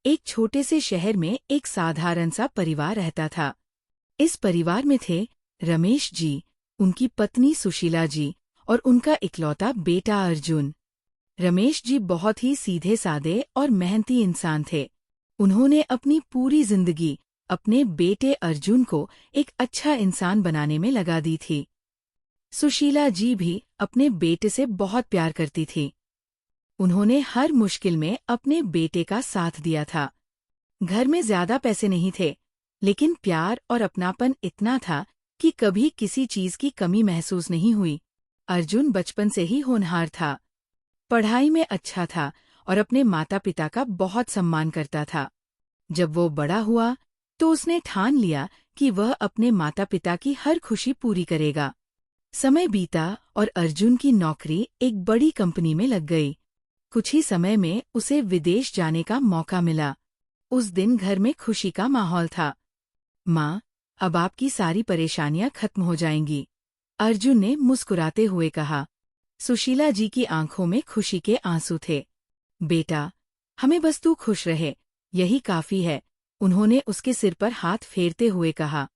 एक छोटे से शहर में एक साधारण सा परिवार रहता था। इस परिवार में थे रमेश जी, उनकी पत्नी सुशीला जी और उनका इकलौता बेटा अर्जुन। रमेश जी बहुत ही सीधे सादे और मेहनती इंसान थे। उन्होंने अपनी पूरी जिंदगी अपने बेटे अर्जुन को एक अच्छा इंसान बनाने में लगा दी थी। सुशीला जी भी अपने बेटे से बहुत प्यार करती थी। उन्होंने हर मुश्किल में अपने बेटे का साथ दिया था। घर में ज्यादा पैसे नहीं थे, लेकिन प्यार और अपनापन इतना था कि कभी किसी चीज की कमी महसूस नहीं हुई। अर्जुन बचपन से ही होनहार था, पढ़ाई में अच्छा था और अपने माता पिता का बहुत सम्मान करता था। जब वो बड़ा हुआ तो उसने ठान लिया कि वह अपने माता पिता की हर खुशी पूरी करेगा। समय बीता और अर्जुन की नौकरी एक बड़ी कंपनी में लग गई। कुछ ही समय में उसे विदेश जाने का मौका मिला। उस दिन घर में खुशी का माहौल था। माँ, अब आपकी सारी परेशानियां खत्म हो जाएंगी, अर्जुन ने मुस्कुराते हुए कहा। सुशीला जी की आंखों में खुशी के आंसू थे। बेटा, हमें बस तू खुश रहे, यही काफी है, उन्होंने उसके सिर पर हाथ फेरते हुए कहा।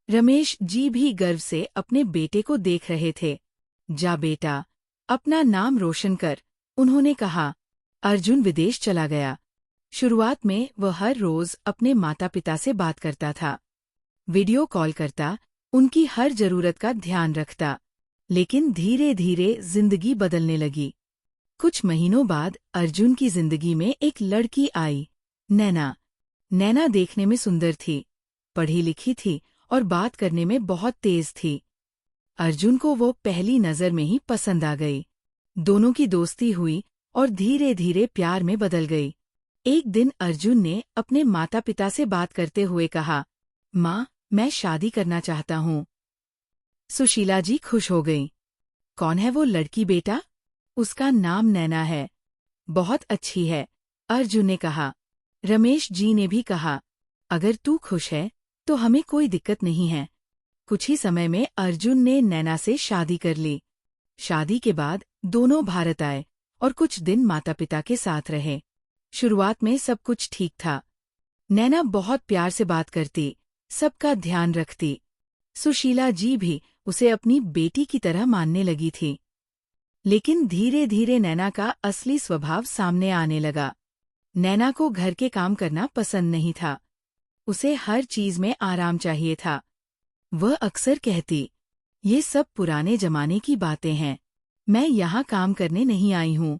रमेश जी भी गर्व से अपने बेटे को देख रहे थे। जा बेटा, अपना नाम रोशन कर, उन्होंने कहा। अर्जुन विदेश चला गया। शुरुआत में वह हर रोज अपने माता पिता से बात करता था, वीडियो कॉल करता, उनकी हर जरूरत का ध्यान रखता। लेकिन धीरे धीरे जिंदगी बदलने लगी। कुछ महीनों बाद अर्जुन की जिंदगी में एक लड़की आई, नैना। नैना देखने में सुंदर थी, पढ़ी लिखी थी और बात करने में बहुत तेज थी। अर्जुन को वो पहली नजर में ही पसंद आ गई। दोनों की दोस्ती हुई और धीरे धीरे प्यार में बदल गई। एक दिन अर्जुन ने अपने माता पिता से बात करते हुए कहा, माँ, मैं शादी करना चाहता हूँ। सुशीला जी खुश हो गईं। कौन है वो लड़की बेटा? उसका नाम नैना है, बहुत अच्छी है, अर्जुन ने कहा। रमेश जी ने भी कहा, अगर तू खुश है तो हमें कोई दिक्कत नहीं है। कुछ ही समय में अर्जुन ने नैना से शादी कर ली। शादी के बाद दोनों भारत आए और कुछ दिन माता पिता के साथ रहे। शुरुआत में सब कुछ ठीक था। नैना बहुत प्यार से बात करती, सबका ध्यान रखती। सुशीला जी भी उसे अपनी बेटी की तरह मानने लगी थी। लेकिन धीरे धीरे नैना का असली स्वभाव सामने आने लगा। नैना को घर के काम करना पसंद नहीं था। उसे हर चीज में आराम चाहिए था। वह अक्सर कहती, ये सब पुराने जमाने की बातें हैं, मैं यहाँ काम करने नहीं आई हूँ।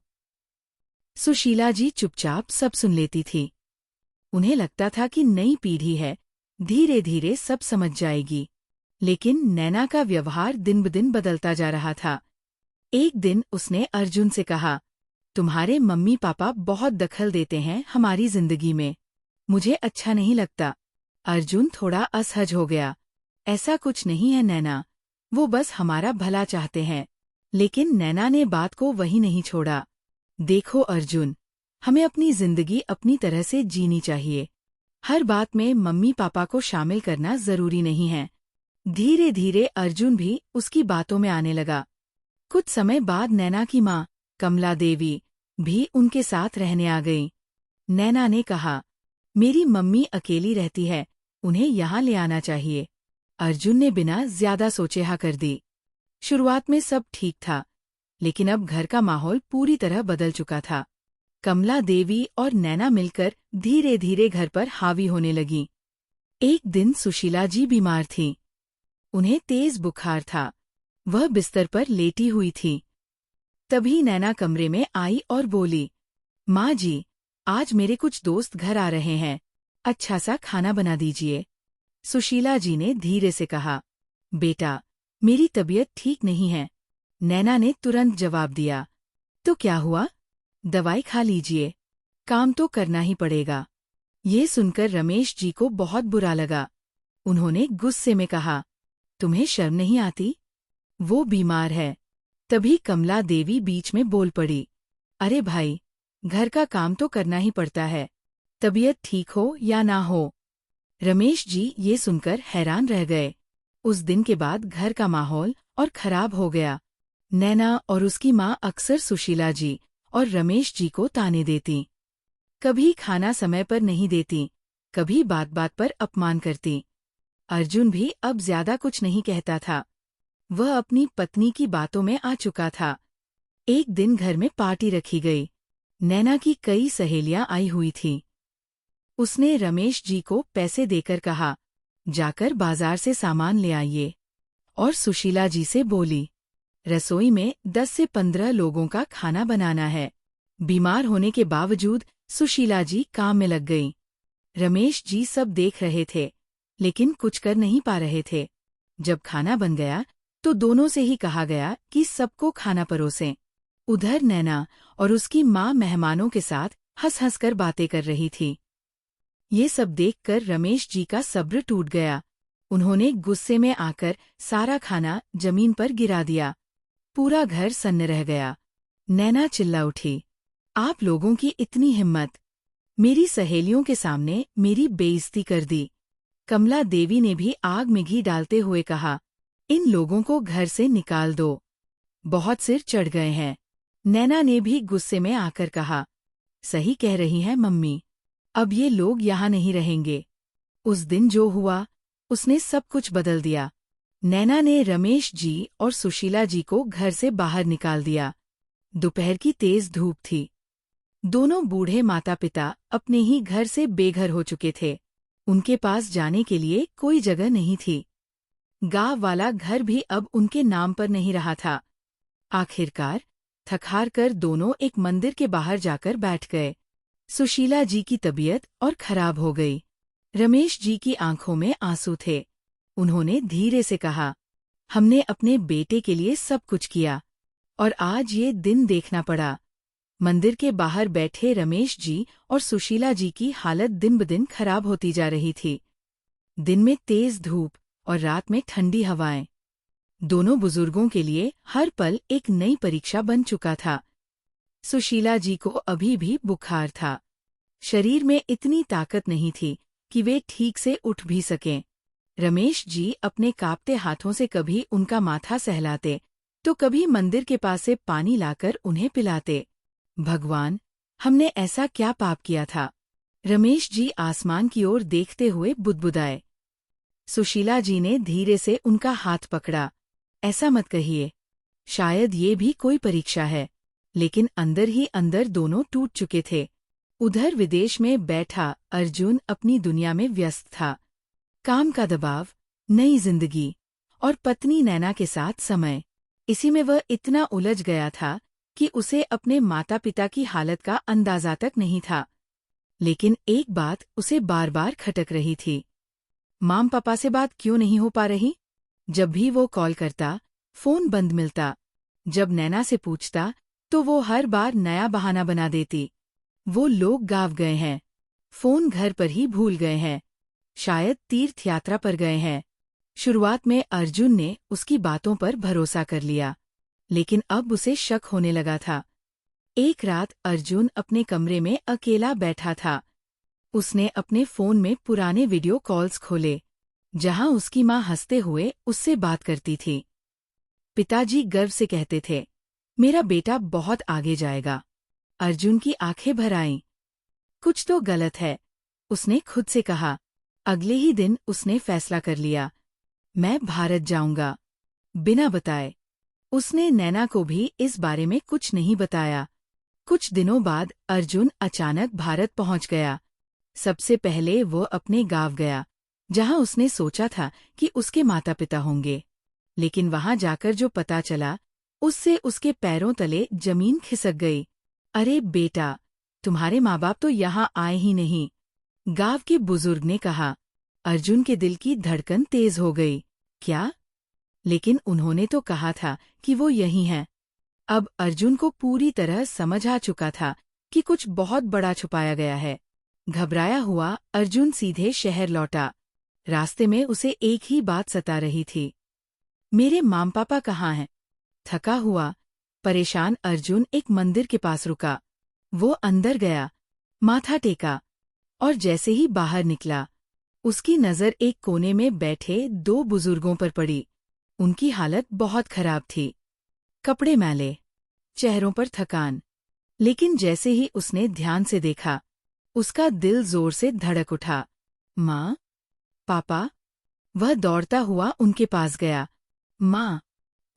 सुशीला जी चुपचाप सब सुन लेती थी। उन्हें लगता था कि नई पीढ़ी है, धीरे धीरे सब समझ जाएगी। लेकिन नैना का व्यवहार दिन ब दिन बदलता जा रहा था। एक दिन उसने अर्जुन से कहा, तुम्हारे मम्मी पापा बहुत दखल देते हैं हमारी जिंदगी में, मुझे अच्छा नहीं लगता। अर्जुन थोड़ा असहज हो गया। ऐसा कुछ नहीं है नैना, वो बस हमारा भला चाहते हैं। लेकिन नैना ने बात को वहीं नहीं छोड़ा। देखो अर्जुन, हमें अपनी जिंदगी अपनी तरह से जीनी चाहिए। हर बात में मम्मी पापा को शामिल करना जरूरी नहीं है। धीरे धीरे अर्जुन भी उसकी बातों में आने लगा। कुछ समय बाद नैना की माँ, कमला देवी, भी उनके साथ रहने आ गई। नैना ने कहा, मेरी मम्मी अकेली रहती है, उन्हें यहाँ ले आना चाहिए। अर्जुन ने बिना ज्यादा सोचे हाँ कर दी। शुरुआत में सब ठीक था, लेकिन अब घर का माहौल पूरी तरह बदल चुका था। कमला देवी और नैना मिलकर धीरे धीरे घर पर हावी होने लगी। एक दिन सुशीला जी बीमार थीं। उन्हें तेज बुखार था, वह बिस्तर पर लेटी हुई थी। तभी नैना कमरे में आई और बोली, माँ जी, आज मेरे कुछ दोस्त घर आ रहे हैं, अच्छा सा खाना बना दीजिए। सुशीला जी ने धीरे से कहा, बेटा, मेरी तबीयत ठीक नहीं है। नैना ने तुरंत जवाब दिया, तो क्या हुआ? दवाई खा लीजिए, काम तो करना ही पड़ेगा। ये सुनकर रमेश जी को बहुत बुरा लगा। उन्होंने गुस्से में कहा, तुम्हें शर्म नहीं आती? वो बीमार है। तभी कमला देवी बीच में बोल पड़ी, अरे भाई, घर का काम तो करना ही पड़ता है, तबीयत ठीक हो या ना हो। रमेश जी ये सुनकर हैरान रह गए। उस दिन के बाद घर का माहौल और खराब हो गया। नैना और उसकी माँ अक्सर सुशीला जी और रमेश जी को ताने देती। कभी खाना समय पर नहीं देती, कभी बात बात पर अपमान करती। अर्जुन भी अब ज्यादा कुछ नहीं कहता था। वह अपनी पत्नी की बातों में आ चुका था। एक दिन घर में पार्टी रखी गई। नैना की कई सहेलियां आई हुई थीं। उसने रमेश जी को पैसे देकर कहा, जाकर बाजार से सामान ले आइए। और सुशीला जी से बोली, रसोई में 10 से 15 लोगों का खाना बनाना है। बीमार होने के बावजूद सुशीला जी काम में लग गईं। रमेश जी सब देख रहे थे, लेकिन कुछ कर नहीं पा रहे थे। जब खाना बन गया तो दोनों से ही कहा गया कि सबको खाना परोसें। उधर नैना और उसकी माँ मेहमानों के साथ हंस हंस कर बातें कर रही थी। ये सब देखकर रमेश जी का सब्र टूट गया। उन्होंने गुस्से में आकर सारा खाना जमीन पर गिरा दिया। पूरा घर सन्न रह गया। नैना चिल्ला उठी, आप लोगों की इतनी हिम्मत! मेरी सहेलियों के सामने मेरी बेइज्जती कर दी। कमला देवी ने भी आग में घी डालते हुए कहा, इन लोगों को घर से निकाल दो। बहुत सिर चढ़ गए हैं। नैना ने भी गुस्से में आकर कहा, सही कह रही हैं मम्मी, अब ये लोग यहाँ नहीं रहेंगे। उस दिन जो हुआ, उसने सब कुछ बदल दिया। नैना ने रमेश जी और सुशीला जी को घर से बाहर निकाल दिया। दोपहर की तेज धूप थी। दोनों बूढ़े माता पिता अपने ही घर से बेघर हो चुके थे। उनके पास जाने के लिए कोई जगह नहीं थी। गांव वाला घर भी अब उनके नाम पर नहीं रहा था। आखिरकार थक-हार कर दोनों एक मंदिर के बाहर जाकर बैठ गए। सुशीला जी की तबीयत और खराब हो गई। रमेश जी की आंखों में आंसू थे। उन्होंने धीरे से कहा, हमने अपने बेटे के लिए सब कुछ किया, और आज ये दिन देखना पड़ा। मंदिर के बाहर बैठे रमेश जी और सुशीला जी की हालत दिन-ब-दिन खराब होती जा रही थी। दिन में तेज धूप और रात में ठंडी हवाएं। दोनों बुजुर्गों के लिए हर पल एक नई परीक्षा बन चुका था। सुशीला जी को अभी भी बुखार था। शरीर में इतनी ताकत नहीं थी कि वे ठीक से उठ भी सकें। रमेश जी अपने कांपते हाथों से कभी उनका माथा सहलाते, तो कभी मंदिर के पास से पानी लाकर उन्हें पिलाते। भगवान, हमने ऐसा क्या पाप किया था? रमेश जी आसमान की ओर देखते हुए बुदबुदाए। सुशीला जी ने धीरे से उनका हाथ पकड़ा। ऐसा मत कहिए, शायद ये भी कोई परीक्षा है। लेकिन अंदर ही अंदर दोनों टूट चुके थे। उधर विदेश में बैठा अर्जुन अपनी दुनिया में व्यस्त था। काम का दबाव, नई जिंदगी और पत्नी नैना के साथ समय, इसी में वह इतना उलझ गया था कि उसे अपने माता पिता की हालत का अंदाजा तक नहीं था। लेकिन एक बात उसे बार बार खटक रही थी, माम पापा से बात क्यों नहीं हो पा रही? जब भी वो कॉल करता, फोन बंद मिलता। जब नैना से पूछता तो वो हर बार नया बहाना बना देती। वो लोग गाँव गए हैं, फोन घर पर ही भूल गए हैं, शायद तीर्थ यात्रा पर गए हैं। शुरुआत में अर्जुन ने उसकी बातों पर भरोसा कर लिया, लेकिन अब उसे शक होने लगा था। एक रात अर्जुन अपने कमरे में अकेला बैठा था। उसने अपने फोन में पुराने वीडियो कॉल्स खोले, जहां उसकी माँ हंसते हुए उससे बात करती थी। पिताजी गर्व से कहते थे, मेरा बेटा बहुत आगे जाएगा। अर्जुन की आंखें भर आईं। कुछ तो गलत है, उसने खुद से कहा। अगले ही दिन उसने फैसला कर लिया, मैं भारत जाऊंगा, बिना बताए। उसने नैना को भी इस बारे में कुछ नहीं बताया। कुछ दिनों बाद अर्जुन अचानक भारत पहुंच गया। सबसे पहले वो अपने गांव गया, जहां उसने सोचा था कि उसके माता पिता होंगे। लेकिन वहां जाकर जो पता चला, उससे उसके पैरों तले जमीन खिसक गई। अरे बेटा, तुम्हारे माँ बाप तो यहाँ आए ही नहीं, गांव के बुजुर्ग ने कहा। अर्जुन के दिल की धड़कन तेज हो गई। क्या? लेकिन उन्होंने तो कहा था कि वो यही हैं। अब अर्जुन को पूरी तरह समझ आ चुका था कि कुछ बहुत बड़ा छुपाया गया है। घबराया हुआ अर्जुन सीधे शहर लौटा। रास्ते में उसे एक ही बात सता रही थी, मेरे माम पापा कहाँ हैं? थका हुआ, परेशान अर्जुन एक मंदिर के पास रुका। वो अंदर गया, माथा टेका, और जैसे ही बाहर निकला, उसकी नज़र एक कोने में बैठे दो बुजुर्गों पर पड़ी। उनकी हालत बहुत खराब थी, कपड़े मैले, चेहरों पर थकान। लेकिन जैसे ही उसने ध्यान से देखा, उसका दिल जोर से धड़क उठा। माँ, पापा। वह दौड़ता हुआ उनके पास गया। माँ,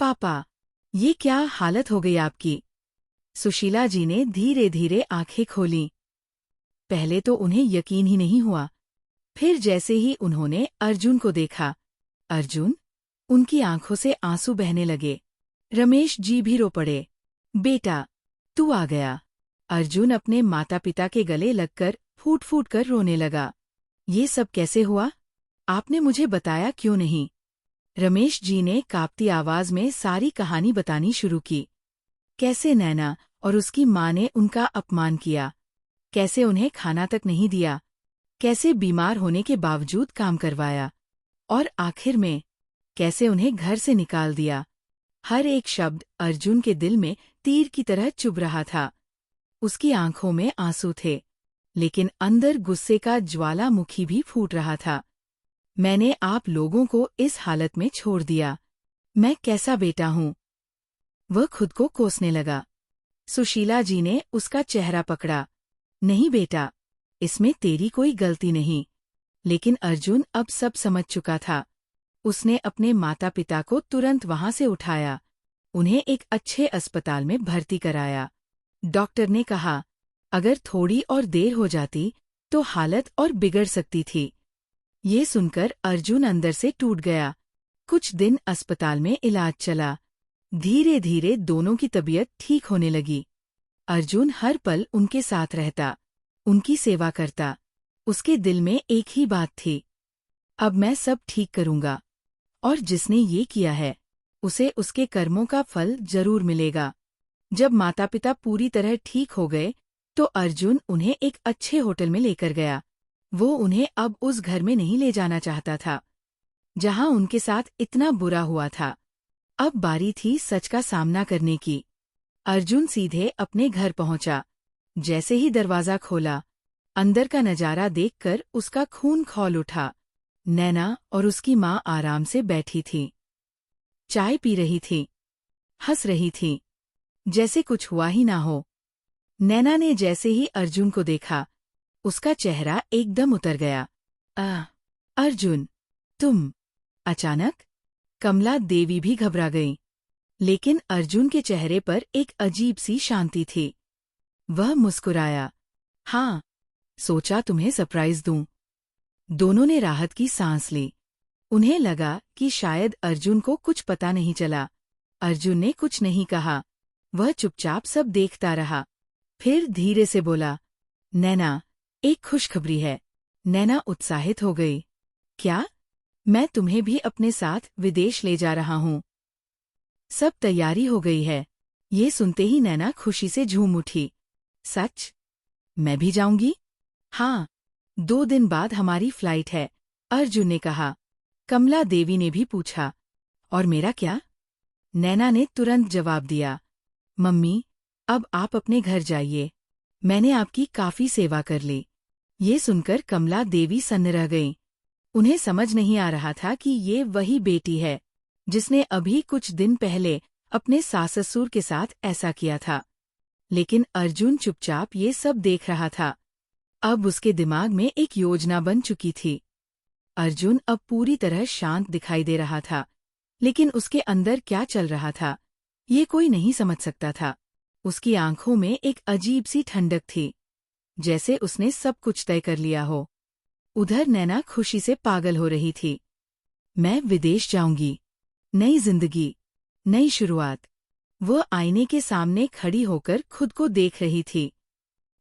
पापा, ये क्या हालत हो गई आपकी? सुशीला जी ने धीरे धीरे आंखें खोलीं। पहले तो उन्हें यकीन ही नहीं हुआ। फिर जैसे ही उन्होंने अर्जुन को देखा, अर्जुन, उनकी आंखों से आंसू बहने लगे। रमेश जी भी रो पड़े। बेटा, तू आ गया। अर्जुन अपने माता पिता के गले लगकर फूट फूट कर रोने लगा। ये सब कैसे हुआ? आपने मुझे बताया क्यों नहीं? रमेश जी ने कांपती आवाज में सारी कहानी बतानी शुरू की। कैसे नैना और उसकी माँ ने उनका अपमान किया, कैसे उन्हें खाना तक नहीं दिया, कैसे बीमार होने के बावजूद काम करवाया, और आखिर में कैसे उन्हें घर से निकाल दिया। हर एक शब्द अर्जुन के दिल में तीर की तरह चुभ रहा था। उसकी आंखों में आंसू थे, लेकिन अंदर गुस्से का ज्वालामुखी भी फूट रहा था। मैंने आप लोगों को इस हालत में छोड़ दिया। मैं कैसा बेटा हूँ? वह खुद को कोसने लगा। सुशीला जी ने उसका चेहरा पकड़ा। नहीं बेटा, इसमें तेरी कोई गलती नहीं। लेकिन अर्जुन अब सब समझ चुका था। उसने अपने माता पिता को तुरंत वहां से उठाया, उन्हें एक अच्छे अस्पताल में भर्ती कराया। डॉक्टर ने कहा, अगर थोड़ी और देर हो जाती तो हालत और बिगड़ सकती थी। ये सुनकर अर्जुन अंदर से टूट गया। कुछ दिन अस्पताल में इलाज चला। धीरे धीरे दोनों की तबीयत ठीक होने लगी। अर्जुन हर पल उनके साथ रहता, उनकी सेवा करता। उसके दिल में एक ही बात थी, अब मैं सब ठीक करूंगा, और जिसने ये किया है उसे उसके कर्मों का फल जरूर मिलेगा। जब माता पिता पूरी तरह ठीक हो गए तो अर्जुन उन्हें एक अच्छे होटल में लेकर गया। वो उन्हें अब उस घर में नहीं ले जाना चाहता था जहां उनके साथ इतना बुरा हुआ था। अब बारी थी सच का सामना करने की। अर्जुन सीधे अपने घर पहुंचा। जैसे ही दरवाजा खोला, अंदर का नजारा देखकर उसका खून खौल उठा। नैना और उसकी माँ आराम से बैठी थीं। चाय पी रही थीं, हंस रही थीं, जैसे कुछ हुआ ही ना हो। नैना ने जैसे ही अर्जुन को देखा, उसका चेहरा एकदम उतर गया। अर्जुन, तुम? अचानक कमला देवी भी घबरा गई। लेकिन अर्जुन के चेहरे पर एक अजीब सी शांति थी। वह मुस्कुराया। हाँ, सोचा तुम्हें सरप्राइज दूं। दोनों ने राहत की सांस ली। उन्हें लगा कि शायद अर्जुन को कुछ पता नहीं चला। अर्जुन ने कुछ नहीं कहा, वह चुपचाप सब देखता रहा। फिर धीरे से बोला, नैना, एक खुशखबरी है। नैना उत्साहित हो गई। क्या? मैं तुम्हें भी अपने साथ विदेश ले जा रहा हूँ। सब तैयारी हो गई है। ये सुनते ही नैना खुशी से झूम उठी। सच? मैं भी जाऊंगी? हाँ, 2 दिन बाद हमारी फ्लाइट है, अर्जुन ने कहा। कमला देवी ने भी पूछा, और मेरा क्या? नैना ने तुरंत जवाब दिया, मम्मी, अब आप अपने घर जाइए। मैंने आपकी काफी सेवा कर ली। ये सुनकर कमला देवी सन्न रह गईं। उन्हें समझ नहीं आ रहा था कि ये वही बेटी है जिसने अभी कुछ दिन पहले अपने सास ससुर के साथ ऐसा किया था। लेकिन अर्जुन चुपचाप ये सब देख रहा था। अब उसके दिमाग में एक योजना बन चुकी थी। अर्जुन अब पूरी तरह शांत दिखाई दे रहा था, लेकिन उसके अंदर क्या चल रहा था, ये कोई नहीं समझ सकता था। उसकी आंखों में एक अजीब सी ठंडक थी, जैसे उसने सब कुछ तय कर लिया हो। उधर नैना खुशी से पागल हो रही थी। मैं विदेश जाऊंगी, नई जिंदगी, नई शुरुआत। वह आईने के सामने खड़ी होकर खुद को देख रही थी।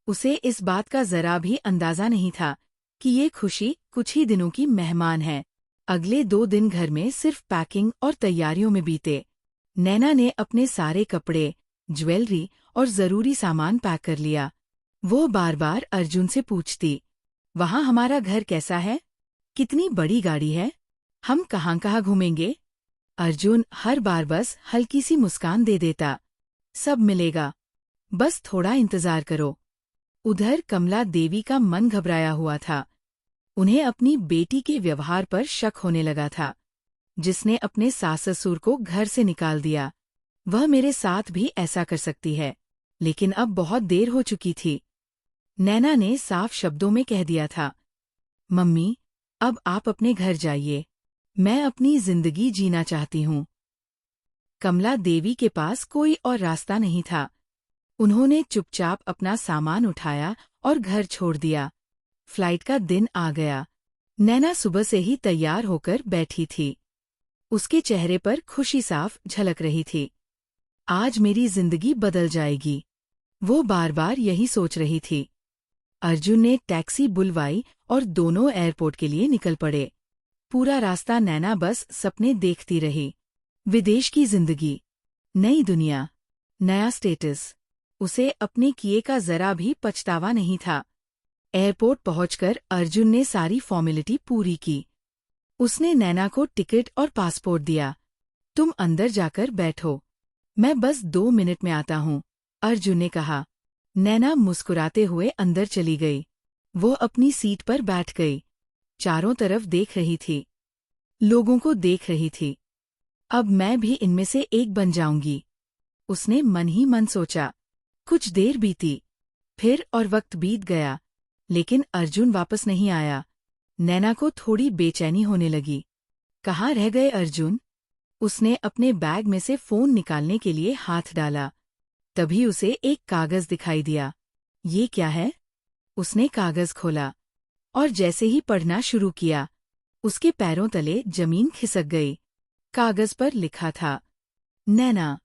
उसे इस बात का जरा भी अंदाजा नहीं था कि ये खुशी कुछ ही दिनों की मेहमान है। अगले 2 दिन घर में सिर्फ पैकिंग और तैयारियों में बीते। नैना ने अपने सारे कपड़े, ज्वेलरी और जरूरी सामान पैक कर लिया। वो बार बार अर्जुन से पूछती, वहाँ हमारा घर कैसा है? कितनी बड़ी गाड़ी है? हम कहाँ घूमेंगे? अर्जुन हर बार बस हल्की सी मुस्कान दे देता, सब मिलेगा, बस थोड़ा इंतजार करो। उधर कमला देवी का मन घबराया हुआ था। उन्हें अपनी बेटी के व्यवहार पर शक होने लगा था। जिसने अपने सास ससुर को घर से निकाल दिया, वह मेरे साथ भी ऐसा कर सकती है। लेकिन अब बहुत देर हो चुकी थी। नैना ने साफ शब्दों में कह दिया था, मम्मी, अब आप अपने घर जाइए, मैं अपनी जिंदगी जीना चाहती हूँ। कमला देवी के पास कोई और रास्ता नहीं था। उन्होंने चुपचाप अपना सामान उठाया और घर छोड़ दिया। फ्लाइट का दिन आ गया। नैना सुबह से ही तैयार होकर बैठी थी। उसके चेहरे पर खुशी साफ झलक रही थी। आज मेरी जिंदगी बदल जाएगी, वो बार बार यही सोच रही थी। अर्जुन ने टैक्सी बुलवाई और दोनों एयरपोर्ट के लिए निकल पड़े। पूरा रास्ता नैना बस सपने देखती रही। विदेश की जिंदगी, नई दुनिया, नया स्टेटस। उसे अपने किए का जरा भी पछतावा नहीं था। एयरपोर्ट पहुंचकर अर्जुन ने सारी फॉर्मेलिटी पूरी की। उसने नैना को टिकट और पासपोर्ट दिया। तुम अंदर जाकर बैठो, मैं बस 2 मिनट में आता हूँ, अर्जुन ने कहा। नैना मुस्कुराते हुए अंदर चली गई। वो अपनी सीट पर बैठ गई। चारों तरफ देख रही थी, लोगों को देख रही थी। अब मैं भी इनमें से एक बन जाऊंगी, उसने मन ही मन सोचा। कुछ देर बीती, फिर और वक्त बीत गया, लेकिन अर्जुन वापस नहीं आया। नैना को थोड़ी बेचैनी होने लगी। कहाँ रह गए अर्जुन? उसने अपने बैग में से फोन निकालने के लिए हाथ डाला। तभी उसे एक कागज दिखाई दिया। ये क्या है? उसने कागज खोला और जैसे ही पढ़ना शुरू किया, उसके पैरों तले जमीन खिसक गई। कागज पर लिखा था, नैना,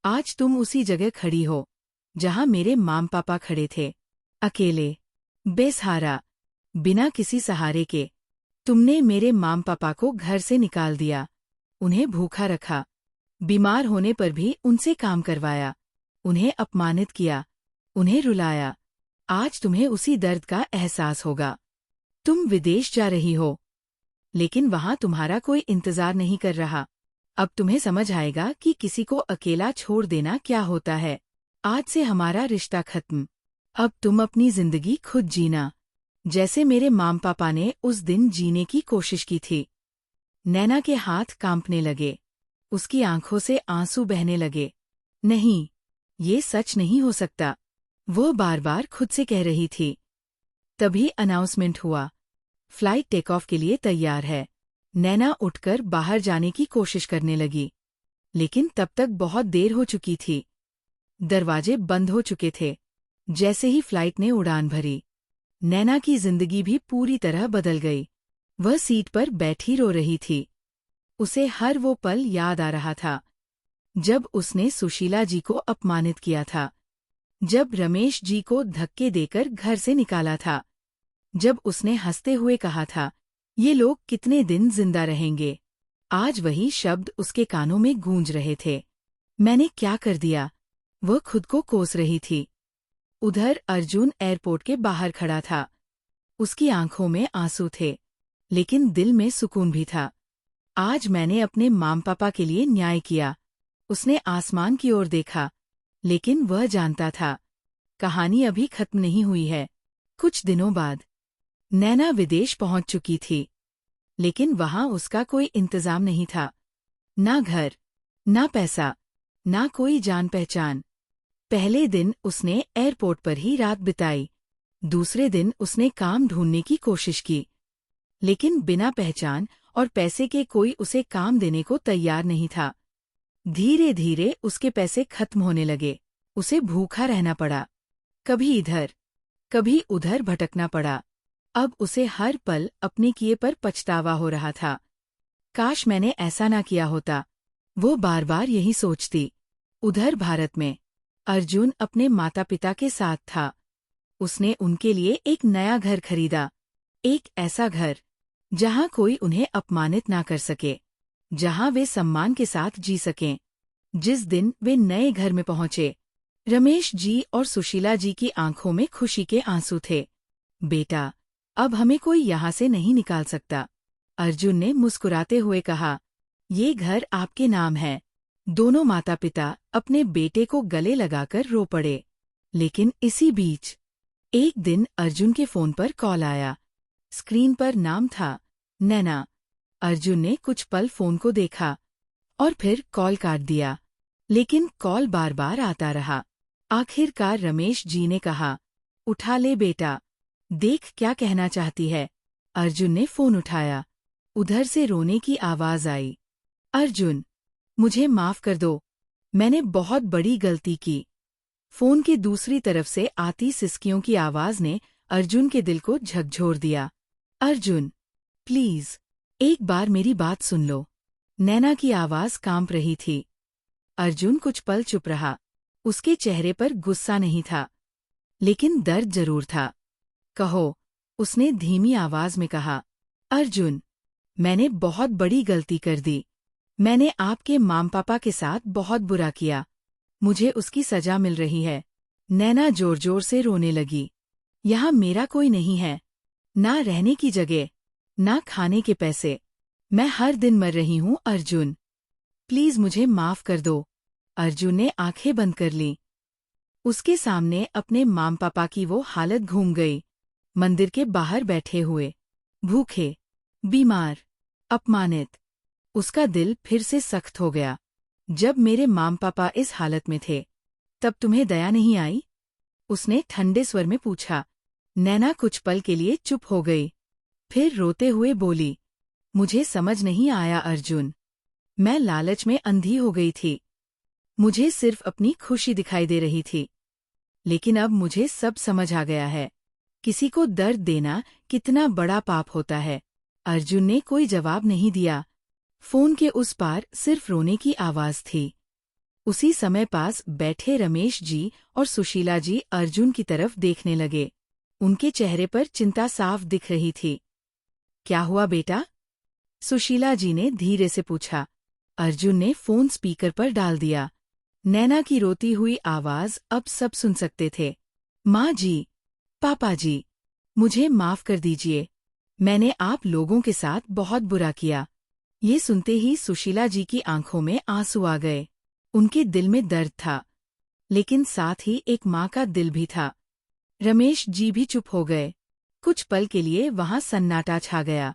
आज तुम उसी जगह खड़ी हो जहां मेरे माम पापा खड़े थे, अकेले, बेसहारा, बिना किसी सहारे के। तुमने मेरे माम पापा को घर से निकाल दिया, उन्हें भूखा रखा, बीमार होने पर भी उनसे काम करवाया, उन्हें अपमानित किया, उन्हें रुलाया। आज तुम्हें उसी दर्द का एहसास होगा। तुम विदेश जा रही हो, लेकिन वहां तुम्हारा कोई इंतजार नहीं कर रहा। अब तुम्हें समझ आएगा कि किसी को अकेला छोड़ देना क्या होता है। आज से हमारा रिश्ता खत्म। अब तुम अपनी जिंदगी खुद जीना, जैसे मेरे माम पापा ने उस दिन जीने की कोशिश की थी। नैना के हाथ कांपने लगे। उसकी आंखों से आंसू बहने लगे। नहीं, ये सच नहीं हो सकता, वो बार बार खुद से कह रही थी। तभी अनाउंसमेंट हुआ, फ्लाइट टेक ऑफ के लिए तैयार है। नैना उठकर बाहर जाने की कोशिश करने लगी, लेकिन तब तक बहुत देर हो चुकी थी। दरवाजे बंद हो चुके थे। जैसे ही फ्लाइट ने उड़ान भरी, नैना की जिंदगी भी पूरी तरह बदल गई। वह सीट पर बैठी रो रही थी। उसे हर वो पल याद आ रहा था, जब उसने सुशीला जी को अपमानित किया था, जब रमेश जी को धक्के देकर घर से निकाला था, जब उसने हंसते हुए कहा था, ये लोग कितने दिन जिंदा रहेंगे। आज वही शब्द उसके कानों में गूंज रहे थे। मैंने क्या कर दिया? वह खुद को कोस रही थी। उधर अर्जुन एयरपोर्ट के बाहर खड़ा था। उसकी आंखों में आंसू थे, लेकिन दिल में सुकून भी था। आज मैंने अपने माम पापा के लिए न्याय किया। उसने आसमान की ओर देखा, लेकिन वह जानता था, कहानी अभी खत्म नहीं हुई है। कुछ दिनों बाद नैना विदेश पहुंच चुकी थी, लेकिन वहां उसका कोई इंतजाम नहीं था। ना घर, ना पैसा, ना कोई जान पहचान। पहले दिन उसने एयरपोर्ट पर ही रात बिताई। दूसरे दिन उसने काम ढूंढने की कोशिश की, लेकिन बिना पहचान और पैसे के कोई उसे काम देने को तैयार नहीं था। धीरे धीरे उसके पैसे खत्म होने लगे। उसे भूखा रहना पड़ा, कभी इधर कभी उधर भटकना पड़ा। अब उसे हर पल अपने किए पर पछतावा हो रहा था। काश मैंने ऐसा ना किया होता, वो बार बार यही सोचती। उधर भारत में अर्जुन अपने माता पिता के साथ था। उसने उनके लिए एक नया घर खरीदा, एक ऐसा घर जहां कोई उन्हें अपमानित ना कर सके, जहां वे सम्मान के साथ जी सकें। जिस दिन वे नए घर में पहुंचे, रमेश जी और सुशीला जी की आंखों में खुशी के आंसू थे। बेटा, अब हमें कोई यहाँ से नहीं निकाल सकता, अर्जुन ने मुस्कुराते हुए कहा। ये घर आपके नाम है। दोनों माता पिता अपने बेटे को गले लगाकर रो पड़े। लेकिन इसी बीच एक दिन अर्जुन के फोन पर कॉल आया। स्क्रीन पर नाम था, नैना। अर्जुन ने कुछ पल फोन को देखा और फिर कॉल काट दिया, लेकिन कॉल बार बार आता रहा। आखिरकार रमेश जी ने कहा, उठा ले बेटा, देख क्या कहना चाहती है। अर्जुन ने फोन उठाया। उधर से रोने की आवाज आई। अर्जुन, मुझे माफ कर दो, मैंने बहुत बड़ी गलती की। फोन की दूसरी तरफ से आती सिसकियों की आवाज ने अर्जुन के दिल को झकझोर दिया। अर्जुन, प्लीज, एक बार मेरी बात सुन लो। नैना की आवाज कांप रही थी। अर्जुन कुछ पल चुप रहा। उसके चेहरे पर गुस्सा नहीं था, लेकिन दर्द जरूर था। कहो, उसने धीमी आवाज में कहा। अर्जुन, मैंने बहुत बड़ी गलती कर दी। मैंने आपके माम पापा के साथ बहुत बुरा किया। मुझे उसकी सजा मिल रही है। नैना जोर जोर से रोने लगी। यहाँ मेरा कोई नहीं है, ना रहने की जगह, ना खाने के पैसे। मैं हर दिन मर रही हूँ अर्जुन, प्लीज मुझे माफ कर दो। अर्जुन ने आंखें बंद कर लीं। उसके सामने अपने माम पापा की वो हालत घूम गई। मंदिर के बाहर बैठे हुए, भूखे, बीमार, अपमानित। उसका दिल फिर से सख्त हो गया। जब मेरे माम पापा इस हालत में थे, तब तुम्हें दया नहीं आई? उसने ठंडे स्वर में पूछा। नैना कुछ पल के लिए चुप हो गई, फिर रोते हुए बोली, मुझे समझ नहीं आया अर्जुन। मैं लालच में अंधी हो गई थी। मुझे सिर्फ अपनी खुशी दिखाई दे रही थी। लेकिन अब मुझे सब समझ आ गया है, किसी को दर्द देना कितना बड़ा पाप होता है। अर्जुन ने कोई जवाब नहीं दिया। फोन के उस पार सिर्फ रोने की आवाज थी। उसी समय पास बैठे रमेश जी और सुशीला जी अर्जुन की तरफ देखने लगे। उनके चेहरे पर चिंता साफ दिख रही थी। क्या हुआ बेटा? सुशीला जी ने धीरे से पूछा। अर्जुन ने फोन स्पीकर पर डाल दिया। नैना की रोती हुई आवाज अब सब सुन सकते थे। माँ जी, पापा जी, मुझे माफ कर दीजिए। मैंने आप लोगों के साथ बहुत बुरा किया। ये सुनते ही सुशीला जी की आंखों में आंसू आ गए। उनके दिल में दर्द था, लेकिन साथ ही एक माँ का दिल भी था। रमेश जी भी चुप हो गए। कुछ पल के लिए वहां सन्नाटा छा गया।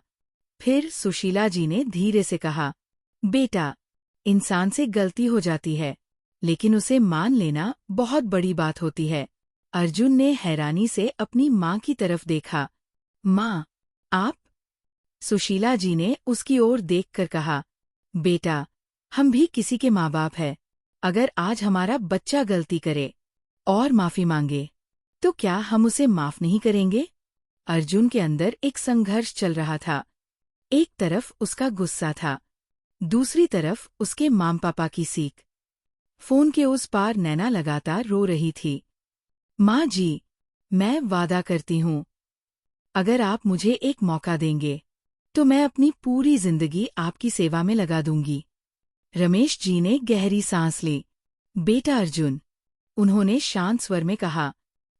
फिर सुशीला जी ने धीरे से कहा, बेटा, इंसान से गलती हो जाती है, लेकिन उसे मान लेना बहुत बड़ी बात होती है। अर्जुन ने हैरानी से अपनी माँ की तरफ देखा। माँ, आप? सुशीला जी ने उसकी ओर देखकर कहा, बेटा, हम भी किसी के माँ बाप हैं। अगर आज हमारा बच्चा गलती करे और माफी मांगे, तो क्या हम उसे माफ नहीं करेंगे? अर्जुन के अंदर एक संघर्ष चल रहा था। एक तरफ उसका गुस्सा था, दूसरी तरफ उसके माम पापा की सीख। फोन के उस पार नैना लगातार रो रही थी। माँ जी, मैं वादा करती हूँ, अगर आप मुझे एक मौका देंगे, तो मैं अपनी पूरी जिंदगी आपकी सेवा में लगा दूंगी। रमेश जी ने गहरी सांस ली। बेटा अर्जुन, उन्होंने शांत स्वर में कहा,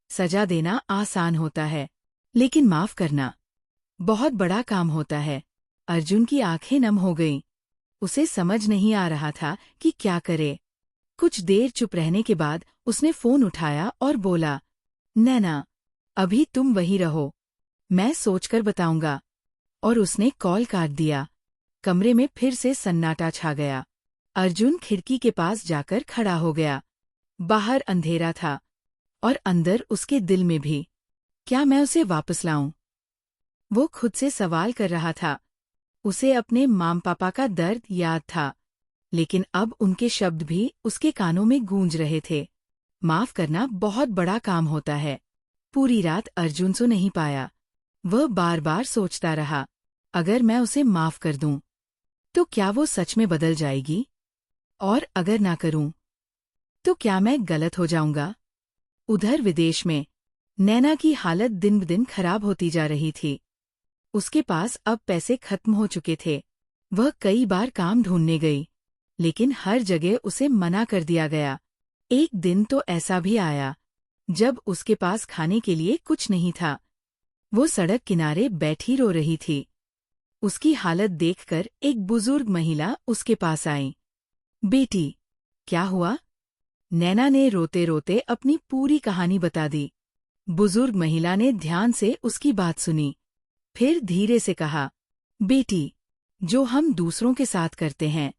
सजा देना आसान होता है, लेकिन माफ करना बहुत बड़ा काम होता है। अर्जुन की आंखें नम हो गईं। उसे समझ नहीं आ रहा था कि क्या करे। कुछ देर चुप रहने के बाद उसने फोन उठाया और बोला, नैना, अभी तुम वहीं रहो, मैं सोचकर बताऊंगा। और उसने कॉल काट दिया। कमरे में फिर से सन्नाटा छा गया। अर्जुन खिड़की के पास जाकर खड़ा हो गया। बाहर अंधेरा था और अंदर उसके दिल में भी। क्या मैं उसे वापस लाऊं? वो खुद से सवाल कर रहा था। उसे अपने माम पापा का दर्द याद था, लेकिन अब उनके शब्द भी उसके कानों में गूंज रहे थे। माफ करना बहुत बड़ा काम होता है। पूरी रात अर्जुन सो नहीं पाया। वह बार बार सोचता रहा, अगर मैं उसे माफ कर दूं, तो क्या वो सच में बदल जाएगी? और अगर ना करूं, तो क्या मैं गलत हो जाऊंगा? उधर विदेश में नैना की हालत दिन ब दिन खराब होती जा रही थी। उसके पास अब पैसे खत्म हो चुके थे। वह कई बार काम ढूंढने गई, लेकिन हर जगह उसे मना कर दिया गया। एक दिन तो ऐसा भी आया जब उसके पास खाने के लिए कुछ नहीं था। वो सड़क किनारे बैठी रो रही थी। उसकी हालत देखकर एक बुजुर्ग महिला उसके पास आई। बेटी, क्या हुआ? नैना ने रोते रोते अपनी पूरी कहानी बता दी। बुजुर्ग महिला ने ध्यान से उसकी बात सुनी, फिर धीरे से कहा, बेटी, जो हम दूसरों के साथ करते हैं,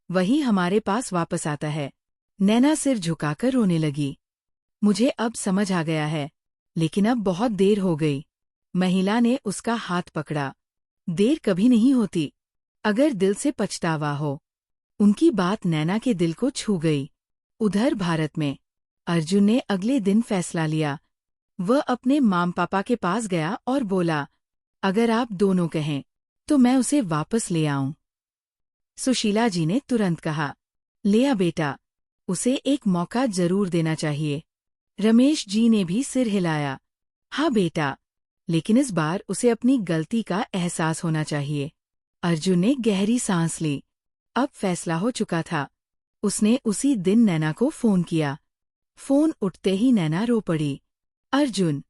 वही हमारे पास वापस आता है। नैना सिर झुकाकर रोने लगी। मुझे अब समझ आ गया है, लेकिन अब बहुत देर हो गई। महिला ने उसका हाथ पकड़ा। देर कभी नहीं होती, अगर दिल से पछतावा हो। उनकी बात नैना के दिल को छू गई। उधर भारत में अर्जुन ने अगले दिन फैसला लिया। वह अपने माम पापा के पास गया और बोला, अगर आप दोनों कहें तो मैं उसे वापस ले आऊं। सुशीला जी ने तुरंत कहा, ले आ बेटा, उसे एक मौका जरूर देना चाहिए। रमेश जी ने भी सिर हिलाया, हाँ बेटा, लेकिन इस बार उसे अपनी गलती का एहसास होना चाहिए। अर्जुन ने गहरी सांस ली। अब फैसला हो चुका था। उसने उसी दिन नैना को फोन किया। फोन उठते ही नैना रो पड़ी। अर्जुन,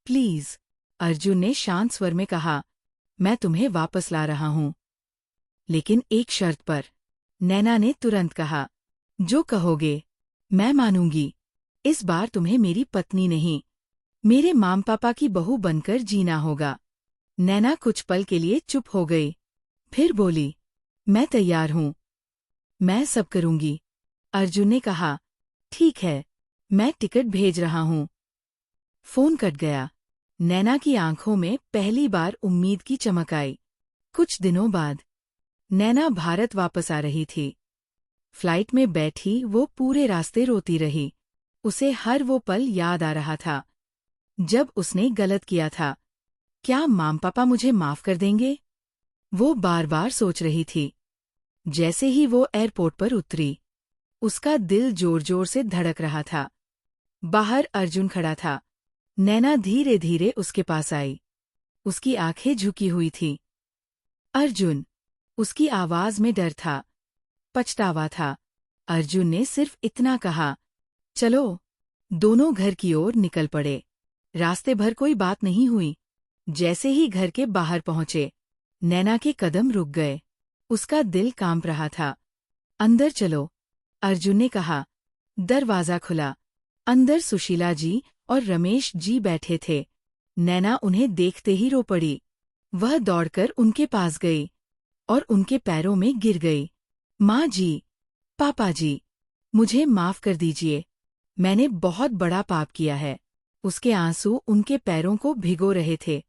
प्लीज। अर्जुन ने शांत स्वर में कहा, मैं तुम्हें वापस ला रहा हूं, लेकिन एक शर्त पर। नैना ने तुरंत कहा, जो कहोगे मैं मानूंगी। इस बार तुम्हें मेरी पत्नी नहीं, मेरे माम पापा की बहू बनकर जीना होगा। नैना कुछ पल के लिए चुप हो गई, फिर बोली, मैं तैयार हूं, मैं सब करूंगी। अर्जुन ने कहा, ठीक है, मैं टिकट भेज रहा हूं। फोन कट गया। नैना की आंखों में पहली बार उम्मीद की चमक आई। कुछ दिनों बाद नैना भारत वापस आ रही थी। फ्लाइट में बैठी वो पूरे रास्ते रोती रही। उसे हर वो पल याद आ रहा था जब उसने गलत किया था। क्या माम पापा मुझे माफ कर देंगे? वो बार बार सोच रही थी। जैसे ही वो एयरपोर्ट पर उतरी, उसका दिल जोर जोर से धड़क रहा था। बाहर अर्जुन खड़ा था। नैना धीरे धीरे उसके पास आई। उसकी आंखें झुकी हुई थीं। अर्जुन, उसकी आवाज में डर था, पछतावा था। अर्जुन ने सिर्फ इतना कहा, चलो। दोनों घर की ओर निकल पड़े। रास्ते भर कोई बात नहीं हुई। जैसे ही घर के बाहर पहुंचे, नैना के कदम रुक गए। उसका दिल कांप रहा था। अंदर चलो, अर्जुन ने कहा। दरवाजा खुला। अंदर सुशीला जी और रमेश जी बैठे थे। नैना उन्हें देखते ही रो पड़ी। वह दौड़कर उनके पास गई और उनके पैरों में गिर गई। माँ जी, पापा जी, मुझे माफ कर दीजिए, मैंने बहुत बड़ा पाप किया है। उसके आंसू उनके पैरों को भिगो रहे थे।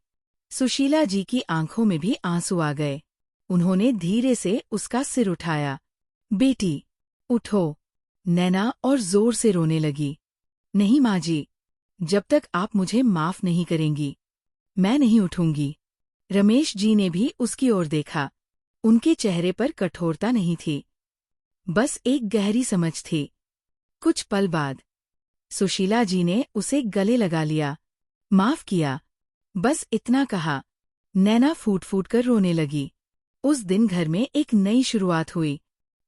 सुशीला जी की आंखों में भी आंसू आ गए। उन्होंने धीरे से उसका सिर उठाया। बेटी, उठो। नैना और जोर से रोने लगी। नहीं माँ जी, जब तक आप मुझे माफ नहीं करेंगी, मैं नहीं उठूंगी। रमेश जी ने भी उसकी ओर देखा। उनके चेहरे पर कठोरता नहीं थी, बस एक गहरी समझ थी। कुछ पल बाद सुशीला जी ने उसे गले लगा लिया। माफ किया, बस इतना कहा। नैना फूट फूट कर रोने लगी। उस दिन घर में एक नई शुरुआत हुई,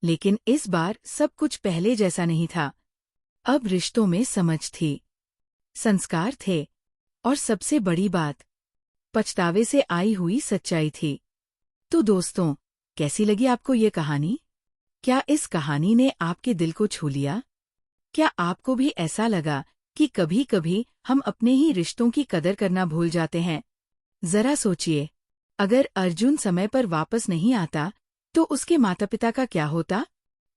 लेकिन इस बार सब कुछ पहले जैसा नहीं था। अब रिश्तों में समझ थी, संस्कार थे, और सबसे बड़ी बात, पछतावे से आई हुई सच्चाई थी। तो दोस्तों, कैसी लगी आपको ये कहानी? क्या इस कहानी ने आपके दिल को छू लिया? क्या आपको भी ऐसा लगा कि कभी कभी हम अपने ही रिश्तों की कदर करना भूल जाते हैं? जरा सोचिए, अगर अर्जुन समय पर वापस नहीं आता तो उसके माता पिता का क्या होता?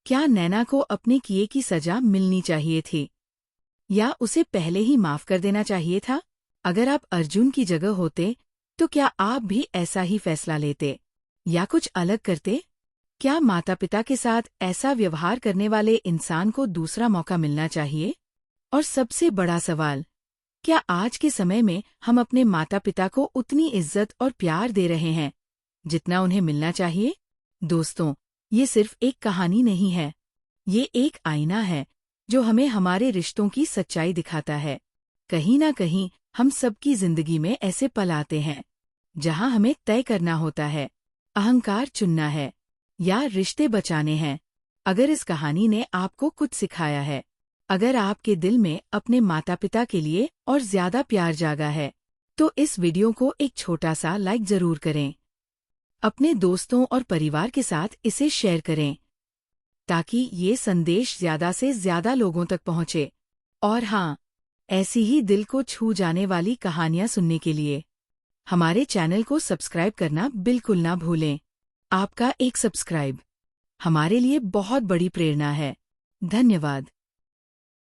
क्या नैना को अपने किए की सजा मिलनी चाहिए थी, या उसे पहले ही माफ कर देना चाहिए था? अगर आप अर्जुन की जगह होते तो क्या आप भी ऐसा ही फैसला लेते, या कुछ अलग करते? क्या माता पिता के साथ ऐसा व्यवहार करने वाले इंसान को दूसरा मौका मिलना चाहिए? और सबसे बड़ा सवाल, क्या आज के समय में हम अपने माता पिता को उतनी इज्जत और प्यार दे रहे हैं जितना उन्हें मिलना चाहिए? दोस्तों, ये सिर्फ एक कहानी नहीं है, ये एक आईना है जो हमें हमारे रिश्तों की सच्चाई दिखाता है। कहीं ना कहीं हम सबकी जिंदगी में ऐसे पल आते हैं जहां हमें तय करना होता है, अहंकार चुनना है या रिश्ते बचाने हैं। अगर इस कहानी ने आपको कुछ सिखाया है, अगर आपके दिल में अपने माता पिता के लिए और ज्यादा प्यार जागा है, तो इस वीडियो को एक छोटा सा लाइक जरूर करें। अपने दोस्तों और परिवार के साथ इसे शेयर करें ताकि ये संदेश ज्यादा से ज्यादा लोगों तक पहुंचे। और हाँ, ऐसी ही दिल को छू जाने वाली कहानियां सुनने के लिए हमारे चैनल को सब्सक्राइब करना बिल्कुल ना भूलें। आपका एक सब्सक्राइब हमारे लिए बहुत बड़ी प्रेरणा है। धन्यवाद।